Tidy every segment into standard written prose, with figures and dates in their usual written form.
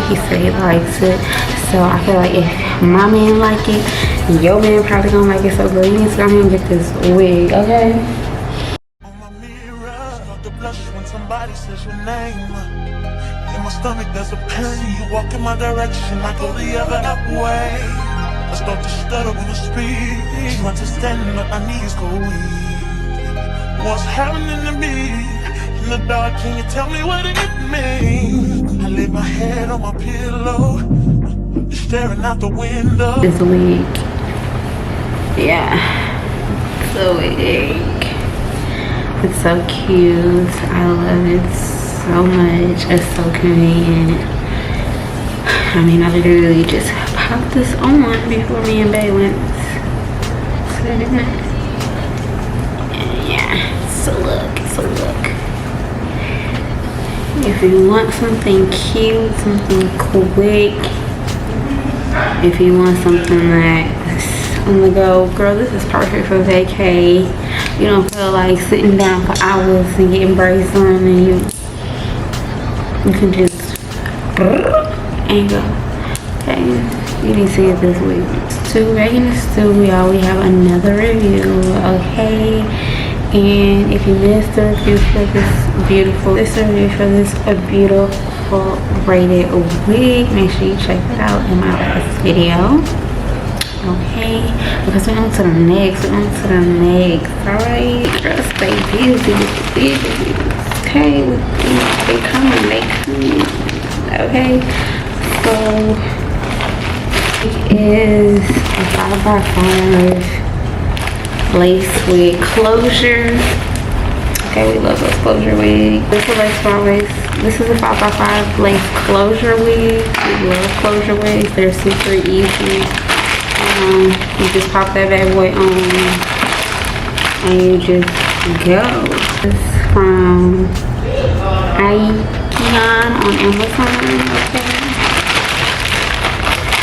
He said he likes it. So I feel like if my man like it, your man probably gonna like it. So girl, you need to go ahead and get this wig, okay? On my mirror, start to blush when somebody says your name. In my stomach there's a pain. You walk in my direction, I go the other way. I start to stutter when I speak. Trying to stand up, my knees go weak. What's happening to me? In the dark, can you tell me what it means? I lay my head on my pillow, staring out the window. This wig, yeah, the wig. It's so cute. I love it so much. It's so convenient. I mean, I literally just popped this on before me and Bae went. Yeah, it's a look. It's a look. If you want something cute, something quick, if you want something that's on the go, girl, this is perfect for vacay. You don't feel like sitting down for hours and getting braids on, and you can just and go. Okay, you didn't see it this week. So back in the studio, we have another review. Okay, and if you missed the review for this beautiful braided wig, make sure you check it out in my last video. Okay, because we're on to the next, alright? Girls, stay busy. Okay, they coming. Okay, so it is a 5x5 lace wig closure. Okay, we love those closure wigs. This is a 5x5 lace closure wig. We love closure wigs. They're super easy. You just pop that bad boy on and you just go. It's from Xiyekon on Amazon, okay?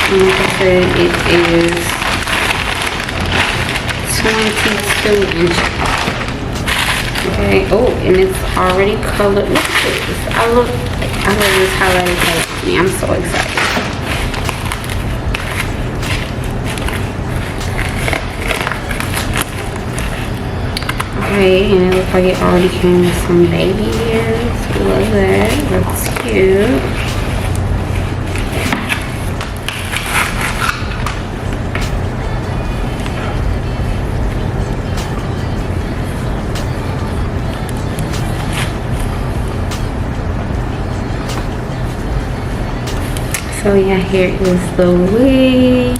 And like I said, it is 22 inches. Okay, oh, and it's already colored. Look at this. I love this highlighted color on me. I'm so excited. Okay, and it looks like it already came with some baby hairs. Love that. That's cute. So yeah, here is the wig.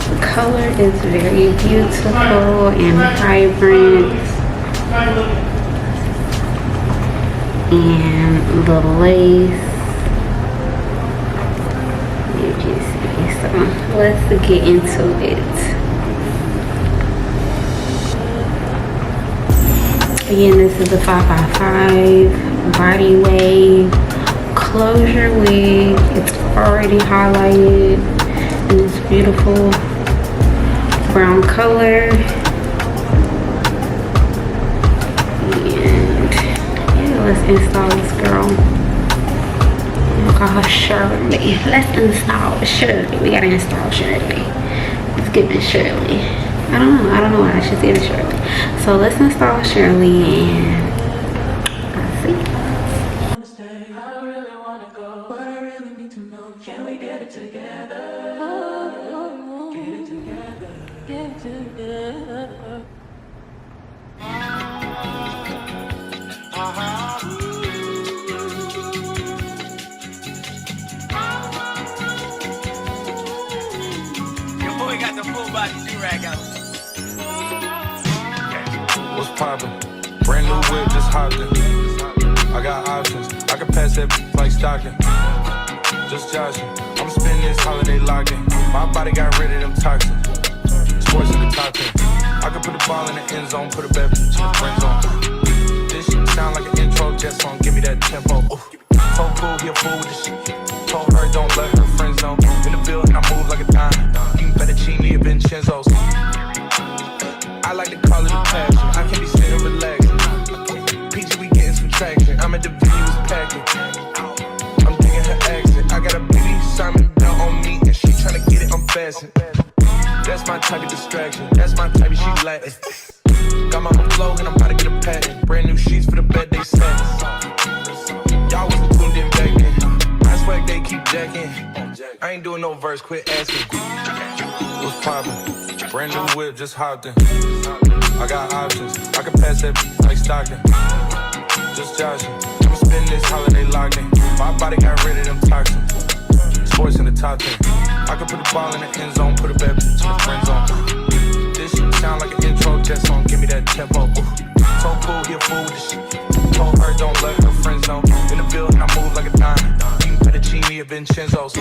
The color is very beautiful and vibrant. And the lace, you can see. So let's get into it. Again, this is a 5x5 body wave closure wig. It's already highlighted in this beautiful brown color. And yeah, let's install this girl. We'll call her Shirley. Let's install Shirley. We gotta install Shirley. Let's get this Shirley. I don't know why I should say the Shirley. So let's install Shirley and let's see. What's poppin'? Brand new whip, just hopped in. I got options. I can pass that like stocking. Just joshing. I'm spending this holiday locking. My body got rid of them toxins. Sports in the top 10. I can put the ball in the end zone, put a bad bitch in the friend zone. This shit sound like an intro jet song. Give me that tempo. Ooh. Told cool, he a fool with this shit. Told her don't let her friends know. In the building, I move like a dime. Eating fettuccine or Vincenzo's. I like to call it a passion. I can be sitting relaxing. PG, we getting some traction. I'm at the videos packing. I'm digging her action. fasten. That's my type of distraction. That's my type of she Latin. Got my own flow and I'm about to get a patent. Brand new sheets for the bed they satin. Y'all wasn't tuned in back then. I swag they keep jacking. I ain't doing no verse, quit asking. What's poppin'? Brand new whip, just hopped in. I got options. I can pass that like Stockton. Just joshing. I'ma spend this holiday locked in. My body got rid of them toxins. Sports in the top 10. I could put the ball in the end zone, put a bad bitch in the friend zone. This shit sound like an intro jet song, give me that tempo. So cool, he a fool with this shit. Told her don't let her friends know. In the building, I move like a dime. Eating fettuccine at Vincenzo's.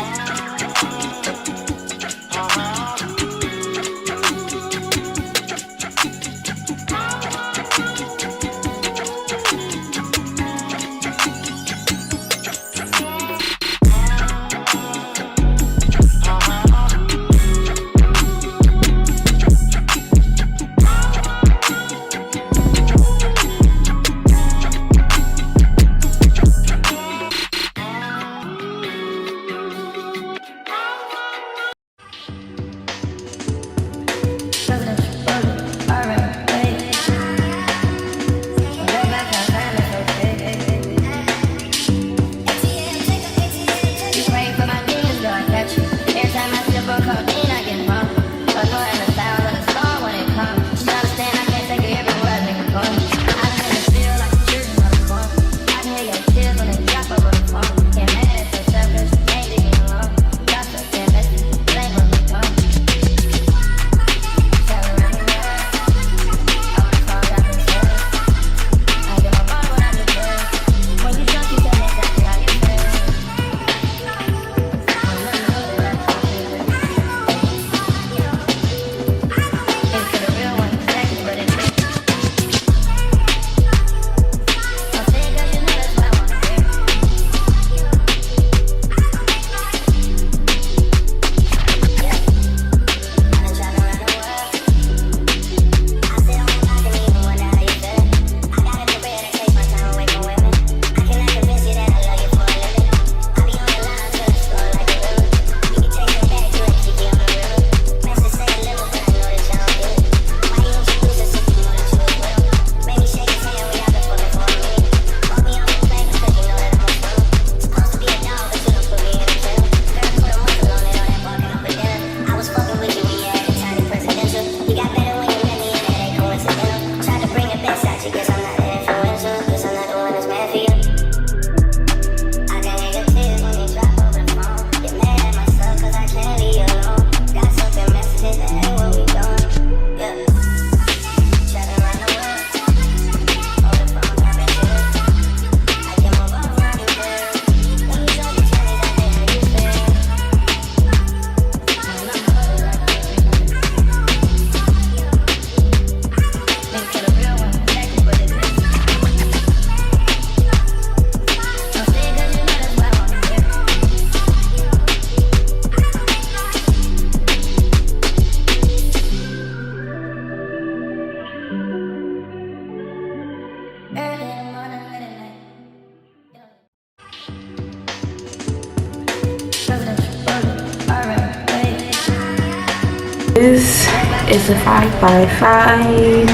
This is a 5x5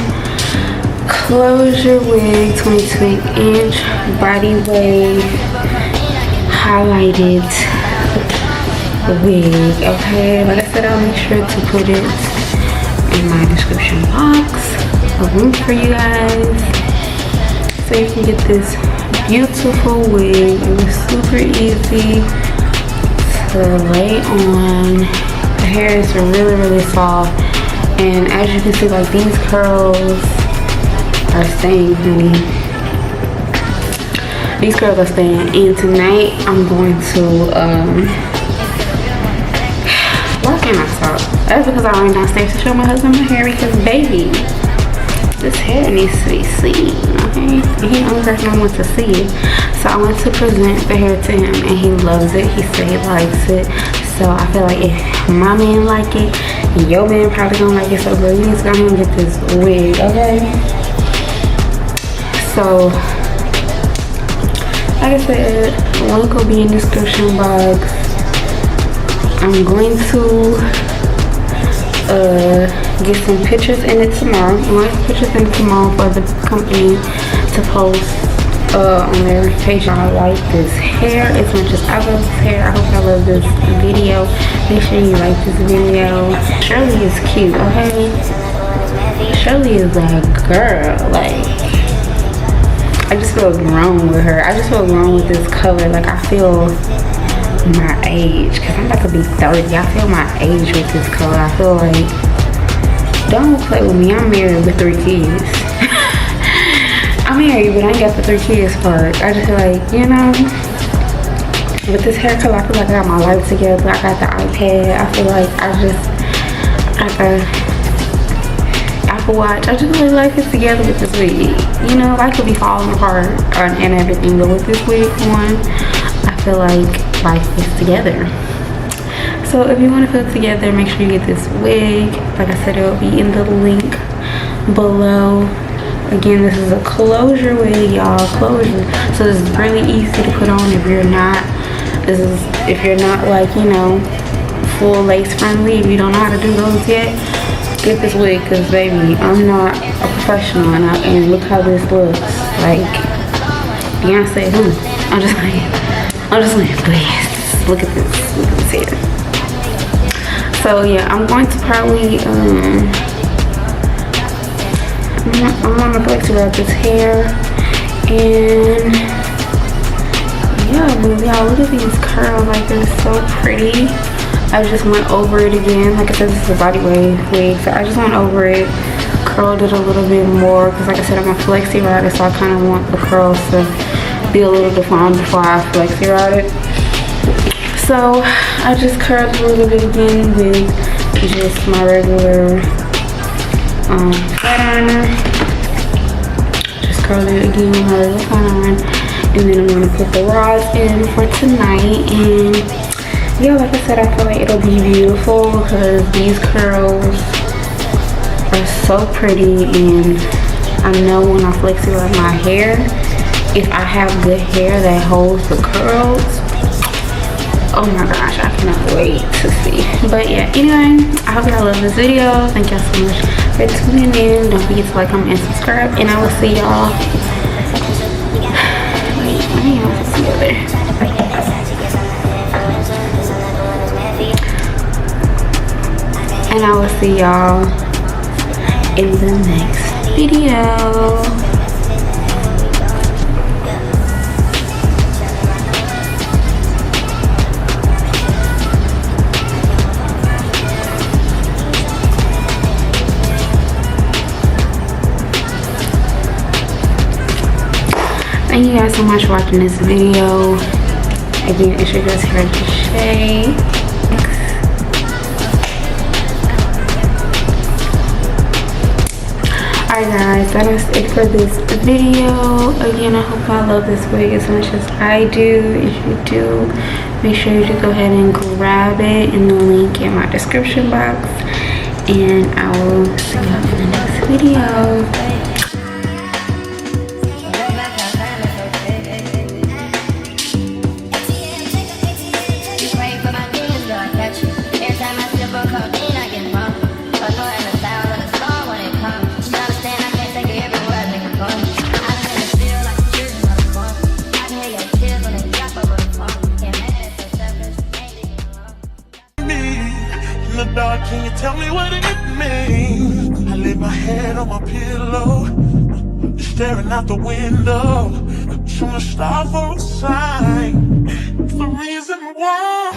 closure wig, 22-inch body wave, highlighted wig. Okay, like I said, I'll make sure to put it in my description box, a link for you guys, so you can get this beautiful wig. It was super easy to lay on. The hair is really soft, and as you can see, like, these curls are staying, honey. These curls are staying. And tonight I'm going to why can't I talk? That's because I went downstairs to show my husband my hair, because baby, this hair needs to be seen, okay? And he the only person I want to see it. So I want to present the hair to him, and he loves it. He said he likes it. So I feel like if my man like it, your man probably gonna like it. So girl, you need to go ahead and get this wig, okay? So like I said, the link will be in the description box. I'm going to get some pictures in it tomorrow. I'm going to put pictures in it tomorrow for the company to post on their page. I like this hair as much as I love this hair. I hope I love this video. Make sure you like this video. Shirley is cute, okay? Shirley is that girl. Like, I just feel grown with her. I just feel grown with this color. Like, I feel my age, because I'm about to be 30. I feel my age with this color. I feel like, don't play with me. I'm married with 3 kids. I'm married, but I ain't got the 3 kids part. I just feel like, you know, with this hair color, I feel like I got my life together. I got the iPad. I feel like I got the Apple Watch. I just really like it together with this wig. You know, life could be falling apart and everything, but with this wig on, I feel like life is together. So if you want to feel together, make sure you get this wig. Like I said, it will be in the link below. Again, this is a closure wig, y'all. Closure. So this is really easy to put on if you're not like, you know, full lace friendly. If you don't know how to do those yet, get this wig, because baby, I'm not a professional, and look how this looks. Like Beyonce, who? I'm just like, please look at this hair. So yeah, I'm going to probably I'm gonna flexi wrap this hair, and yeah, but y'all, look at these curls. Like, they're so pretty. I just went over it again. Like I said, this is a body wig, so I just went over it, curled it a little bit more, because like I said, I'm a flexi wrap it, so I kind of want the curls to be a little defined before I flexi wrap it. So I just curled a little bit again with just my regular flat ironer. Just curled it again with my regular flat iron, and then I'm gonna put the rods in for tonight. And yeah, like I said, I feel like it'll be beautiful because these curls are so pretty, and I know when I flexi wrap my hair, if I have good hair that holds the curls, oh my gosh, I cannot wait to see. But yeah, anyway, I hope y'all love this video. Thank y'all so much for tuning in. Don't forget to like, comment, and subscribe, and I will see y'all. Wait, I need to see you there. And I will see y'all in the next video. Thank you guys so much for watching this video. Again, it's your girl's hair, Jeshea. Alright guys, that is it for this video. Again, I hope I love this wig as much as I do. If you do, make sure you go ahead and grab it in the link in my description box. And I will see you in the next video. Dark, can you tell me what it means? I lay my head on my pillow, staring out the window, trying to stop for a sign. It's the reason why